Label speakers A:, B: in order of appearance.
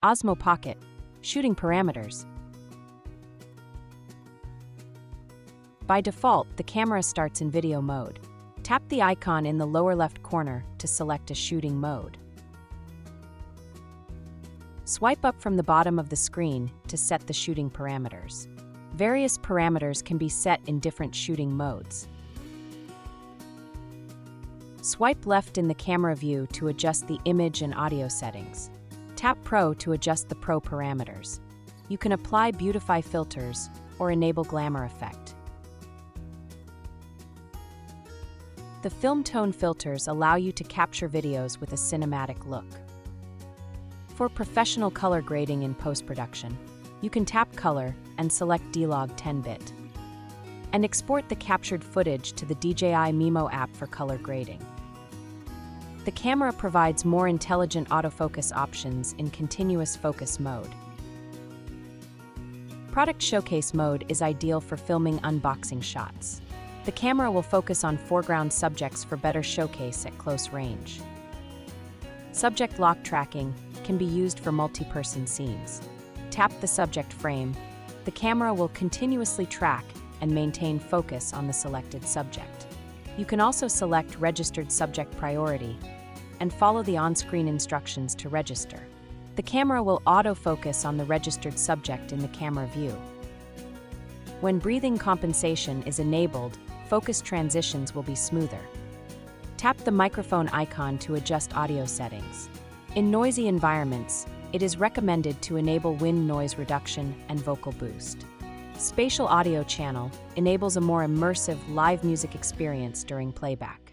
A: Osmo Pocket, Shooting Parameters. By default, the camera starts in video mode. Tap the icon in the lower left corner to select a shooting mode. Swipe up from the bottom of the screen to set the shooting parameters. Various parameters can be set in different shooting modes. Swipe left in the camera view to adjust the image and audio settings. Tap Pro to adjust the Pro parameters. You can apply beautify filters or enable glamour effect. The film tone filters allow you to capture videos with a cinematic look. For professional color grading in post-production, you can tap Color and select D-Log 10-bit, and export the captured footage to the DJI Mimo app for color grading. The camera provides more intelligent autofocus options in continuous focus mode. Product Showcase mode is ideal for filming unboxing shots. The camera will focus on foreground subjects for better showcase at close range. Subject lock tracking can be used for multi-person scenes. Tap the subject frame. The camera will continuously track and maintain focus on the selected subject. You can also select registered subject priority and follow the on-screen instructions to register. The camera will autofocus on the registered subject in the camera view. When breathing compensation is enabled, focus transitions will be smoother. Tap the microphone icon to adjust audio settings. In noisy environments, it is recommended to enable wind noise reduction and vocal boost. Spatial audio channel enables a more immersive live music experience during playback.